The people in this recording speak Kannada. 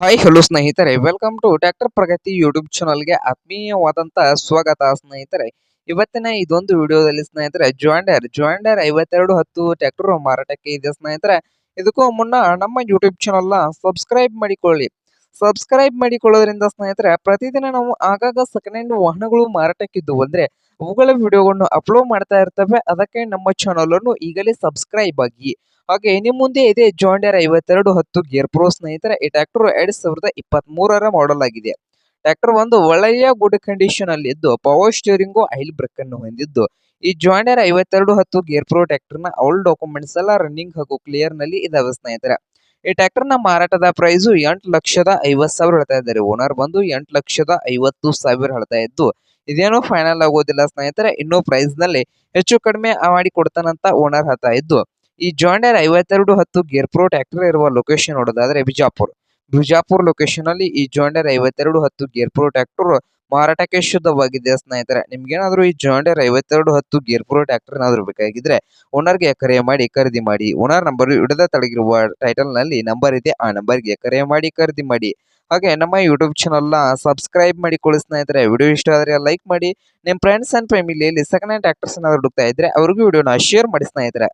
ಹಾಯ್ ಹಲೋ ಸ್ನೇಹಿತರೆ, welcome to tractor Pragati YouTube ಚಾನಲ್ಗೆ ಆತ್ಮೀಯವಾದಂತ ಸ್ವಾಗತ ಸ್ನೇಹಿತರೆ. ಇವತ್ತಿನ ಇದೊಂದು ವಿಡಿಯೋದಲ್ಲಿ ಸ್ನೇಹಿತರೆ ಜಾಂಡರ್ 5210 ಟ್ರ್ಯಾಕ್ಟರ್ ಮಾರಾಟಕ್ಕೆ ಇದೆ ಸ್ನೇಹಿತರೆ. ಇದಕ್ಕೂ ಮುನ್ನ ನಮ್ಮ ಯೂಟ್ಯೂಬ್ ಚಾನಲ್ನ ಸಬ್ಸ್ಕ್ರೈಬ್ ಮಾಡಿಕೊಳ್ಳಿ. ಸಬ್ಸ್ಕ್ರೈಬ್ ಮಾಡಿಕೊಳ್ಳೋದ್ರಿಂದ ಸ್ನೇಹಿತರೆ ಪ್ರತಿದಿನ ನಾವು ಆಗಾಗ ಸೆಕೆಂಡ್ ಹ್ಯಾಂಡ್ ವಾಹನಗಳು ಮಾರಾಟಕ್ಕಿದ್ದು ಅಂದ್ರೆ ಅವುಗಳ ವಿಡಿಯೋಗಳನ್ನು ಅಪ್ಲೋಡ್ ಮಾಡ್ತಾ ಇರ್ತವೆ. ಅದಕ್ಕೆ ನಮ್ಮ ಚಾನಲ್ ಅನ್ನು ಈಗಲೇ ಸಬ್ಸ್ಕ್ರೈಬ್ ಆಗಿ. ಹಾಗೆ ನಿಮ್ಮ ಮುಂದೆ ಇದೆ ಜಾಂಡಿಯರ್ 5210 ಗೇರ್ ಪ್ರೋ ಸ್ನೇಹಿತರೆ. ಈ ಟ್ರ್ಯಾಕ್ಟರ್ 2023ರ ಮಾಡೆಲ್ ಆಗಿದೆ. ಟ್ರ್ಯಾಕ್ಟರ್ ಒಂದು ಒಳ್ಳೆಯ ಗುಡ್ ಕಂಡೀಷನ್ ಅಲ್ಲಿ ಇದ್ದು ಪವರ್ ಸ್ಟೀರಿಂಗು ಆಯಿಲ್ ಬ್ರೇಕ್ ಅನ್ನು ಹೊಂದಿದ್ದು ಈ ಜಾಂಡಿಯರ್ 5210 ಗೇರ್ ಪ್ರೋ ಟ್ರ್ಯಾಕ್ಟರ್ ನ ಆಲ್ ಡಾಕ್ಯುಮೆಂಟ್ಸ್ ಎಲ್ಲ ರನ್ನಿಂಗ್ ಹಾಗೂ ಕ್ಲಿಯರ್ ನಲ್ಲಿ ಇದಾವೆ ಸ್ನೇಹಿತರೆ. ಈ ಟ್ರ್ಯಾಕ್ಟರ್ ನ ಮಾರಾಟದ ಪ್ರೈಸ್ 8,50,000 ಹೇಳ್ತಾ ಇದ್ದಾರೆ. ಓನರ್ ಬಂದು 8,50,000 ಹೇಳ್ತಾ ಇದ್ದು ಇದೇನು ಫೈನಲ್ ಆಗೋದಿಲ್ಲ ಸ್ನೇಹಿತರೆ. ಇನ್ನೂ ಪ್ರೈಸ್ ನಲ್ಲಿ ಹೆಚ್ಚು ಕಡಿಮೆ ಮಾಡಿ ಕೊಡ್ತಾನಂತ ಓನರ್ ಹೇಳ್ತಾ ಇದ್ದು ಈ ಜಾಂಡಿಯರ್ 5210 ಗೇರ್ ಪ್ರೋ ಟ್ರ್ಯಾಕ್ಟರ್ ಇರುವ ಲೊಕೇಶನ್ ನೋಡೋದಾದ್ರೆ ಬಿಜಾಪುರ್ ಲೊಕೇಶನ್ ಅಲ್ಲಿ ಈ ಜಾಂಡಿಯರ್ 5210 ಗೇರ್ ಪ್ರೋ ಟ್ರ್ಯಾಕ್ಟರ್ ಮಾರಾಟಕ್ಕೆ ಶುದ್ಧವಾಗಿದೆ ಸ್ನೇಹಿತರೆ. ನಿಮ್ಗೇನಾದ್ರೂ ಈ ಜಾಂಡಿಯರ್ 5210 ಗೇರ್ ಪ್ರೋ ಟ್ರ್ಯಾಕ್ಟರ್ ಏನಾದ್ರು ಬೇಕಾಗಿದ್ರೆ ಓನರ್ಗೆ ಕರೆ ಮಾಡಿ ಖರೀದಿ ಮಾಡಿ. ಓನರ್ ನಂಬರ್ ಹಿಡಿದ ತಳಗಿರುವ ಟೈಟಲ್ ನಲ್ಲಿ ನಂಬರ್ ಇದೆ, ಆ ನಂಬರ್ಗೆ ಕರೆ ಮಾಡಿ ಖರೀದಿ ಮಾಡಿ. ಹಾಗೆ ನಮ್ಮ ಯೂಟ್ಯೂಬ್ ಚಾನಲ್ನ ಸಬ್ಸ್ಕ್ರೈಬ್ ಮಾಡಿಕೊಳ್ಳಿ ಸ್ನೇಹಿತರೆ. ವಿಡಿಯೋ ಇಷ್ಟ ಆದರೆ ಲೈಕ್ ಮಾಡಿ. ನಿಮ್ಮ ಫ್ರೆಂಡ್ಸ್ ಅಂಡ್ ಫ್ಯಾಮಿಲಿಯಲ್ಲಿ ಸೆಕೆಂಡ್ ಹ್ಯಾಂಡ್ ಟ್ರ್ಯಾಕ್ಟರ್ಸ್ ಏನಾದ್ರು ಹುಡುಕ್ತಾ ಇದ್ರೆ ಅವ್ರಿಗೂ ವಿಡಿಯೋನ ಶೇರ್ ಮಾಡಿ ಸ್ನೇಹಿತರೆ.